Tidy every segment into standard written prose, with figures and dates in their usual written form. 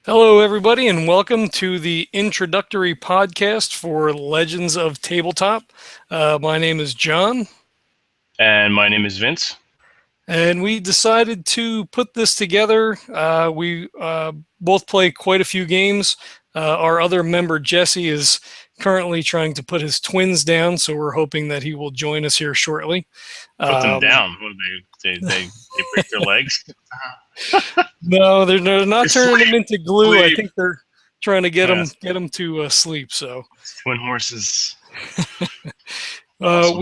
Hello, everybody, and welcome to the introductory podcast for Legends of Tabletop. My name is John. And my name is Vince. And we decided to put this together. We both play quite a few games. Our other member, Jesse, is currently trying to put his twins down, so we're hoping that he will join us here shortly. Put them down. What, they break their legs? No, they're not turning them into glue. Sleep. I think they're trying to get them to sleep. So Twin horses. Awesome.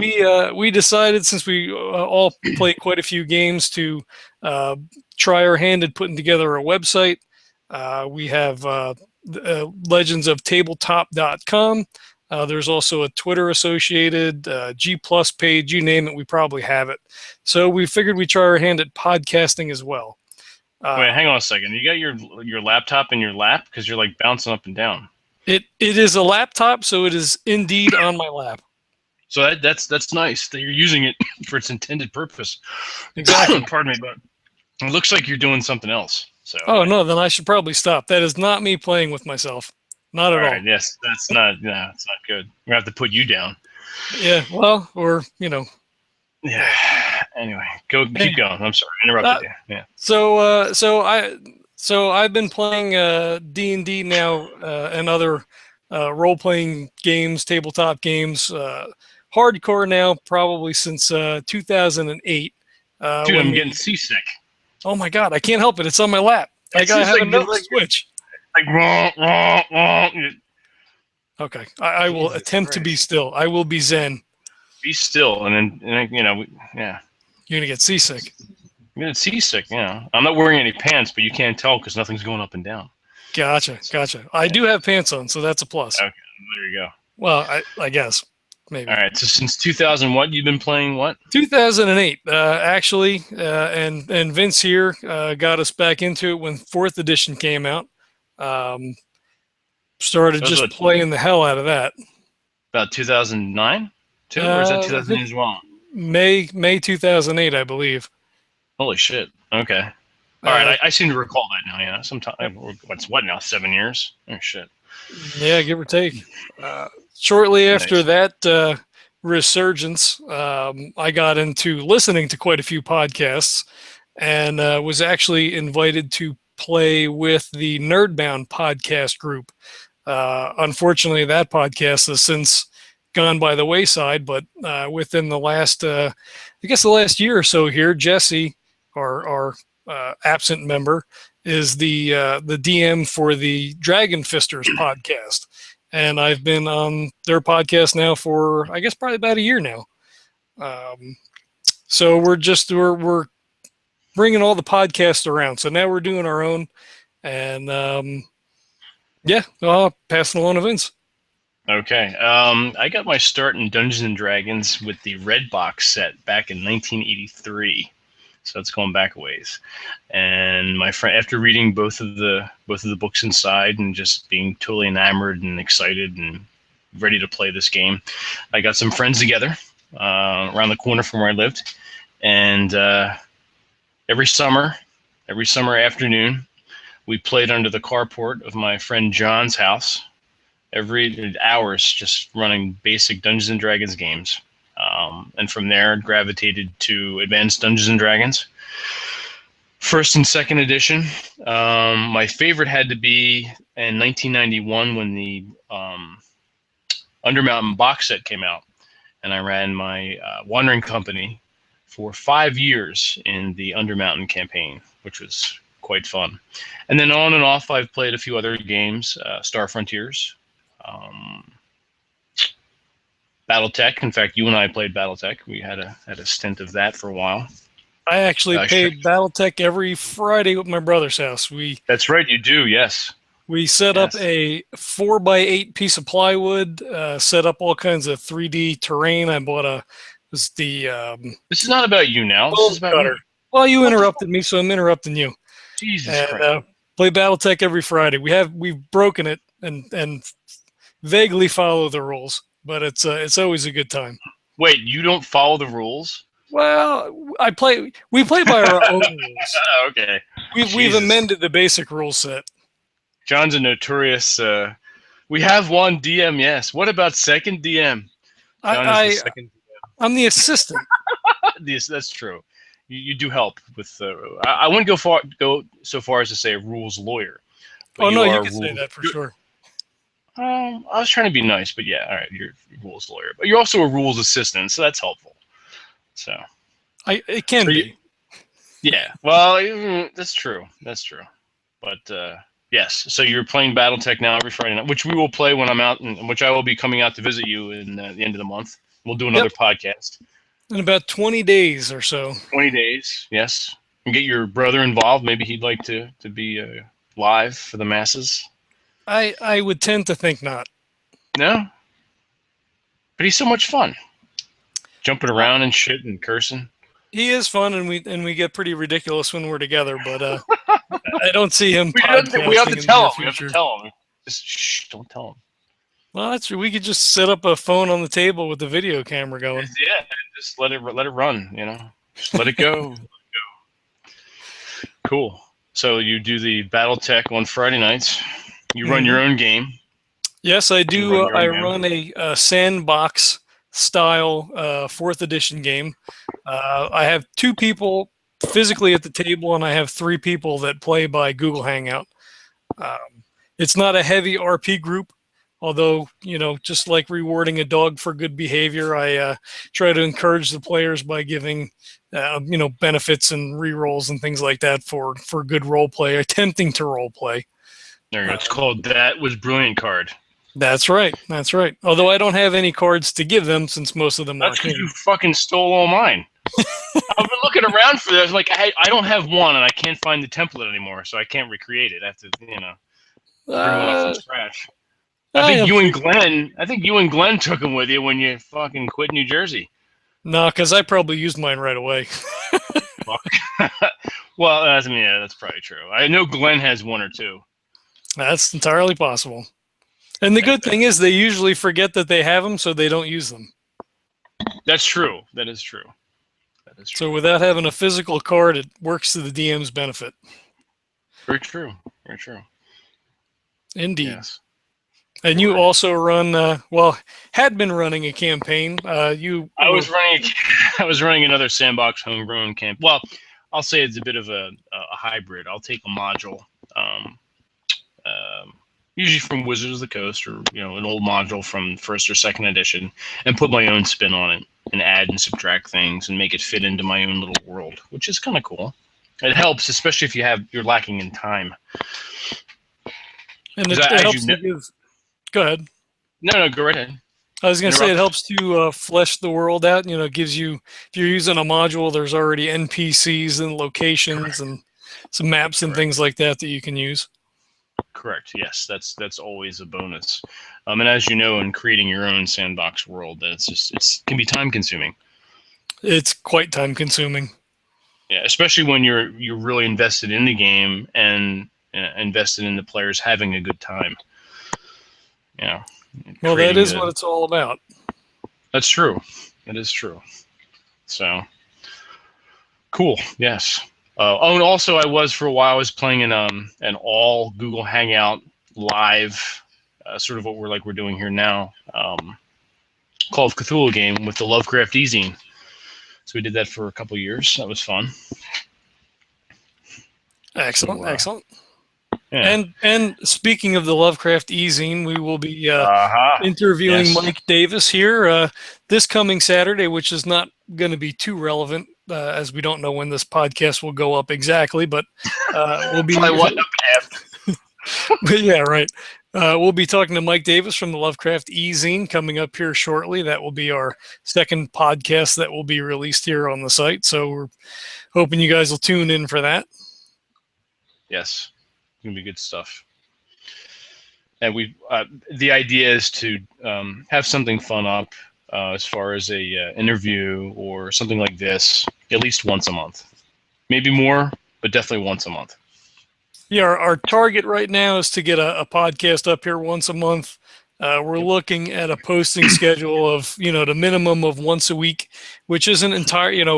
We decided, since we all play quite a few games, to try our hand at putting together a website. We have legendsoftabletop.com. There's also a Twitter associated, G+ page, you name it, we probably have it. So we figured we'd try our hand at podcasting as well. Wait, hang on a second. You got your laptop in your lap? Because you're like bouncing up and down. It is a laptop, so it is indeed on my lap. So that's nice that you're using it for its intended purpose. Exactly. Pardon me, but it looks like you're doing something else. So. Oh no, then I should probably stop. That is not me playing with myself. Not at all. Yes, it's not good. We're gonna have to put you down. Yeah, well, or Yeah. Anyway, keep going. I'm sorry, I interrupted you. Yeah. So I've been playing D&D now and other role-playing games, tabletop games, hardcore now, probably since 2008. Dude, I'm getting seasick. Oh my god, I can't help it. It's on my lap. I gotta have another switch. Like wrong. Okay, I will attempt to be still. I will be zen. Be still, and then yeah. You're gonna get seasick. I'm getting seasick. I'm not wearing any pants, but you can't tell because nothing's going up and down. Gotcha. I do have pants on, so that's a plus. Okay, there you go. Well, I guess maybe. All right. So since 2000, what you've been playing? What? 2008, actually, and Vince here got us back into it when 4th edition came out. Started just playing the hell out of that. About 2009, too, or is that 2008 as well? May 2008, I believe. Holy shit! Okay. All right, I seem to recall that now. Yeah, sometime. What now? 7 years? Oh shit. Yeah, give or take. Shortly after that resurgence, I got into listening to quite a few podcasts, and was actually invited to play with the Nerdbound podcast group. Unfortunately, that podcast has since gone by the wayside, but within the last, I guess the last year or so here, Jesse, our absent member, is the DM for the Dragon Fisters podcast, and I've been on their podcast now for, I guess, probably about a year now. So we're bringing all the podcasts around. So now we're doing our own, and yeah, I'll pass it along to Vince. Okay. I got my start in Dungeons and Dragons with the Red Box set back in 1983. So it's going back a ways. And my friend, after reading both of the books inside and just being totally enamored and excited and ready to play this game, I got some friends together around the corner from where I lived, and every summer afternoon, we played under the carport of my friend John's house. Every hours, just running basic Dungeons and Dragons games. And from there, gravitated to Advanced Dungeons and Dragons. 1st and 2nd edition. My favorite had to be in 1991 when the Undermountain box set came out. And I ran my Wandering Company for 5 years in the Undermountain campaign, which was quite fun. And then on and off, I've played a few other games, Star Frontiers, BattleTech. In fact, you and I played BattleTech. We had a stint of that for a while. I actually played BattleTech every Friday at my brother's house. That's right, you do. Yes. We set up a 4x8 piece of plywood. Set up all kinds of 3D terrain. I bought This is not about you now. This is about me. Well, you interrupted me, so I'm interrupting you. Jesus Christ. Play BattleTech every Friday. We've broken it and vaguely follow the rules, but it's always a good time. Wait, you don't follow the rules? Well, we play by our own rules. Okay. We've amended the basic rule set. John's a notorious. We have one DM. Yes. What about second DM? John is the second. I'm the assistant. That's true. You do help with. I wouldn't go so far as to say a rules lawyer. But you can say that for sure. I was trying to be nice, but yeah, all right, you're a rules lawyer, but you're also a rules assistant, so that's helpful. So, it can be. Yeah, well, that's true. That's true. But yes, so you're playing BattleTech now every Friday night, which we will play when I'm out, and which I will be coming out to visit you in the end of the month. We'll do another podcast in about 20 days or so. 20 days, yes. And get your brother involved. Maybe he'd like to be live for the masses. I would tend to think not. No? But he's so much fun. Jumping around and shit and cursing. He is fun, and we get pretty ridiculous when we're together, but I don't see him we have to tell him. We have to tell him. Just shh, don't tell him. Well, that's true. We could just set up a phone on the table with the video camera going. Yeah, just let it run, Just let it go. Cool. So you do the BattleTech on Friday nights. You run your own game. Yes, I do. I run a sandbox style 4th edition game. I have 2 people physically at the table, and I have 3 people that play by Google Hangout. It's not a heavy RP group, although, just like rewarding a dog for good behavior, I try to encourage the players by giving, benefits and rerolls and things like that for good role play, attempting to role play. There you go. It's called That Was Brilliant card. That's right. That's right. Although I don't have any cards to give them since most of them That's because you fucking stole all mine. I've been looking around for this. Like, I don't have one, and I can't find the template anymore, so I can't recreate it. I have to, bring one up from scratch. I think you and Glenn took them with you when you fucking quit New Jersey. No, because I probably used mine right away. Well, that's probably true. I know Glenn has 1 or 2. That's entirely possible. And the good thing is they usually forget that they have them, so they don't use them. That's true. That is true. So without having a physical card, it works to the DM's benefit. Very true. Very true. Indeed. Yes. And you also run, had been running a campaign. I was running another sandbox homegrown camp. Well, I'll say it's a bit of a hybrid. I'll take a module, usually from Wizards of the Coast, or an old module from 1st or 2nd edition, and put my own spin on it and add and subtract things and make it fit into my own little world, which is kind of cool. It helps, especially if you're lacking in time. And it helps to give. Go ahead. No, go right ahead. I was going to say it helps to flesh the world out. Gives you, if you're using a module, there's already NPCs and locations and some maps and things like that you can use. Correct. Yes, that's always a bonus. And as you know, in creating your own sandbox world, it can be time consuming. It's quite time consuming. Yeah, especially when you're really invested in the game and invested in the players having a good time. Yeah. Well, that is what it's all about. That's true. It is true. So cool. Yes. And also, I was playing in an all Google Hangout live, sort of what we're doing here now, Call of Cthulhu game with the Lovecraft e-zine. So we did that for a couple years. That was fun. Excellent, excellent. Yeah. And speaking of the Lovecraft e-zine, we will be interviewing Mike Davis here this coming Saturday, which is not going to be too relevant as we don't know when this podcast will go up exactly, but we'll be. But yeah, right. We'll be talking to Mike Davis from the Lovecraft e-zine coming up here shortly. That will be our 2nd podcast that will be released here on the site. So we're hoping you guys will tune in for that. Yes. Gonna be good stuff, and the idea is to have something fun up as far as a interview or something like this at least once a month, maybe more, but definitely once a month. Yeah, our target right now is to get a podcast up here once a month. We're looking at a posting schedule of, the minimum of once a week, which isn't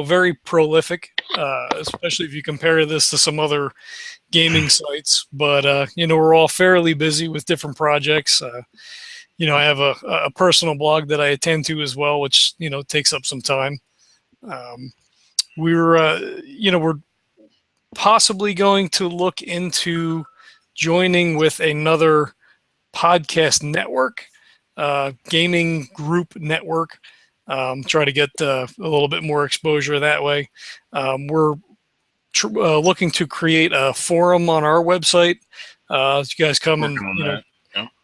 very prolific, especially if you compare this to some other gaming sites. But, we're all fairly busy with different projects. I have a personal blog that I attend to as well, which, takes up some time. We're possibly going to look into joining with another podcast network, gaming group network. Try to get a little bit more exposure that way. We're looking to create a forum on our website. You guys come and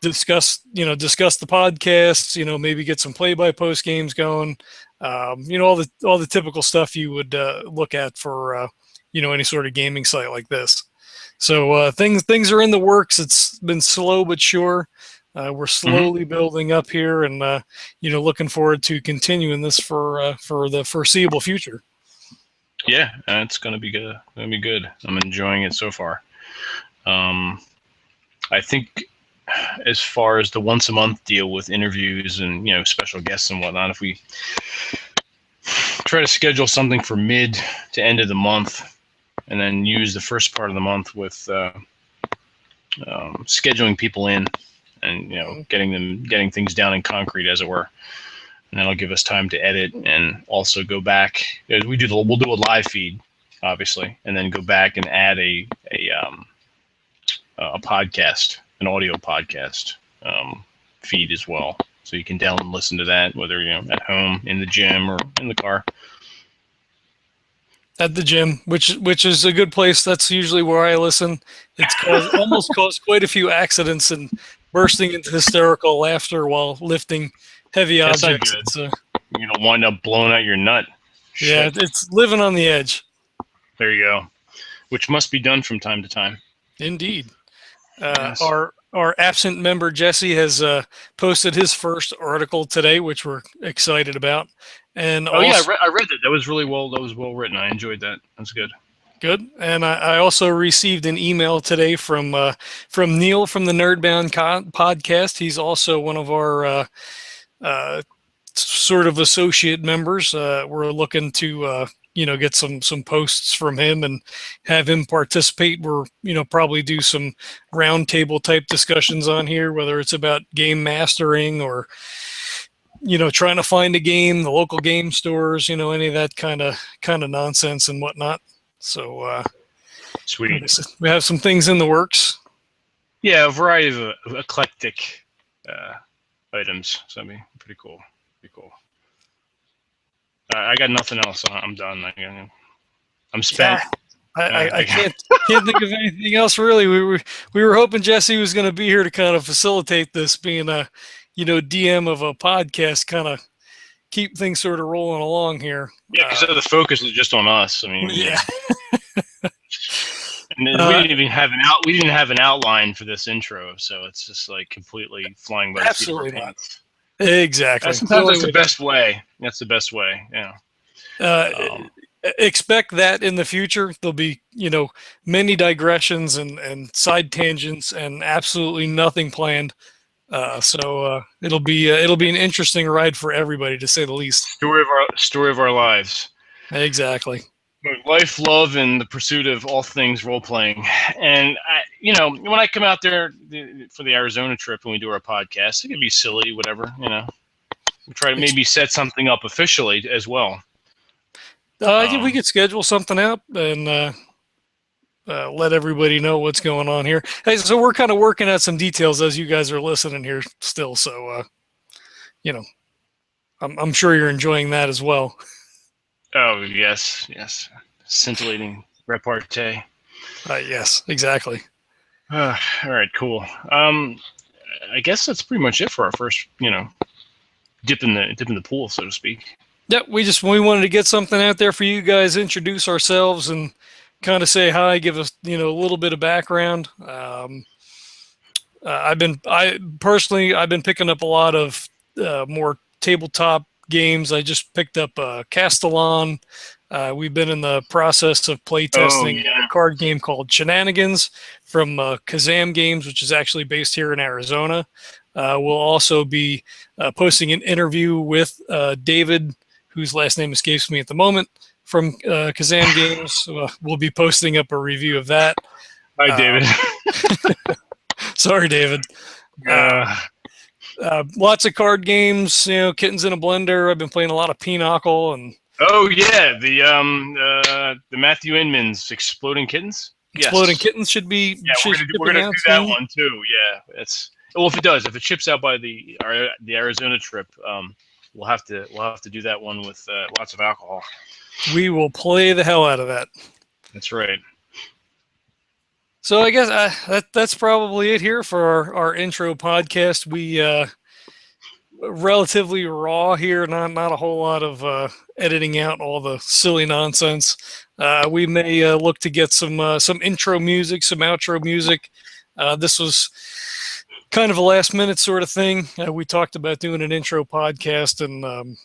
discuss the podcasts. Maybe get some play-by-post games going. All the typical stuff you would look at for any sort of gaming site like this. So things are in the works. It's been slow but sure. We're slowly building up here, and looking forward to continuing this for the foreseeable future. Yeah, it's gonna be good. I'm enjoying it so far. I think as far as the once a month deal with interviews and special guests and whatnot, if we try to schedule something for mid to end of the month, and then use the first part of the month with scheduling people in, and getting things down in concrete, as it were, and that'll give us time to edit and also go back. We'll do a live feed, obviously, and then go back and add a podcast, an audio podcast feed as well, so you can download and listen to that, whether at home, in the gym, or in the car. At the gym, which is a good place. That's usually where I listen. It's almost caused quite a few accidents and bursting into hysterical laughter while lifting heavy objects. You don't wind up blowing out your nut. Yeah, it's living on the edge. There you go. Which must be done from time to time. Indeed. Yes. Our absent member Jesse has posted his first article today, which we're excited about. And I read that. That was really well. That was well written. I enjoyed that. That's good. Good. And I also received an email today from Neil from the Nerdbound podcast. He's also one of our sort of associate members. We're looking to get some posts from him and have him participate. We're probably do some roundtable type discussions on here, whether it's about game mastering or trying to find a game, the local game stores, any of that kind of nonsense and whatnot. So sweet. We have some things in the works. Yeah, a variety of eclectic items. So that'd be pretty cool. I got nothing else. I'm done. I'm spent. Yeah, I can't think of anything else really. We were hoping Jesse was going to be here to kind of facilitate this, being a DM of a podcast, kind of keep things sort of rolling along here. Yeah, because the focus is just on us. I mean, yeah. And then we didn't even have an outline for this intro, so it's just like completely flying by the seat of our pants. Exactly. Sometimes that's the best way. That's the best way. Yeah. Expect that in the future. There'll be, many digressions and side tangents and absolutely nothing planned. So it'll be an interesting ride for everybody, to say the least. Story of our lives. Exactly. Life, love, and the pursuit of all things role playing. And when I come out there for the Arizona trip and we do our podcast, it can be silly, whatever. We try to maybe set something up officially as well. We could schedule something out and let everybody know what's going on here. Hey, so we're kind of working out some details as you guys are listening here still. So, I'm sure you're enjoying that as well. Oh, yes. Scintillating repartee. Yes, exactly. All right, cool. I guess that's pretty much it for our first, dip in the pool, so to speak. Yeah, we wanted to get something out there for you guys, introduce ourselves, and kind of say hi, give us a little bit of background. I've been picking up a lot of more tabletop games. I just picked up Castellan. We've been in the process of playtesting a card game called Shenanigans from Kazam Games, which is actually based here in Arizona. We'll also be posting an interview with David, whose last name escapes me at the moment, from Kazan Games. We'll be posting up a review of that. Hi, David. Sorry, David. Lots of card games, Kittens in a Blender. I've been playing a lot of Pinochle and. Oh yeah, the Matthew Inman's Exploding Kittens. Exploding Kittens should be. Yeah, we're gonna do that one too. Yeah, if it does, if it ships out by the Arizona trip, we'll have to do that one with lots of alcohol. We will play the hell out of that. That's right. So I guess that's probably it here for our intro podcast. We relatively raw here, not a whole lot of editing out all the silly nonsense. We may look to get some intro music, some outro music. This was kind of a last minute sort of thing. We talked about doing an intro podcast, and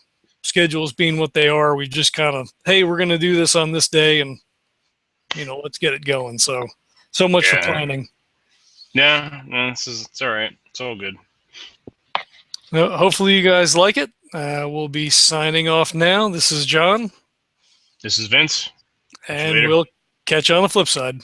schedules being what they are, we just kind of, hey, we're going to do this on this day, and let's get it going. So much for planning. Yeah, no, it's all right. It's all good. Well, hopefully you guys like it. We'll be signing off now. This is John. This is Vince. And we'll catch you on the flip side.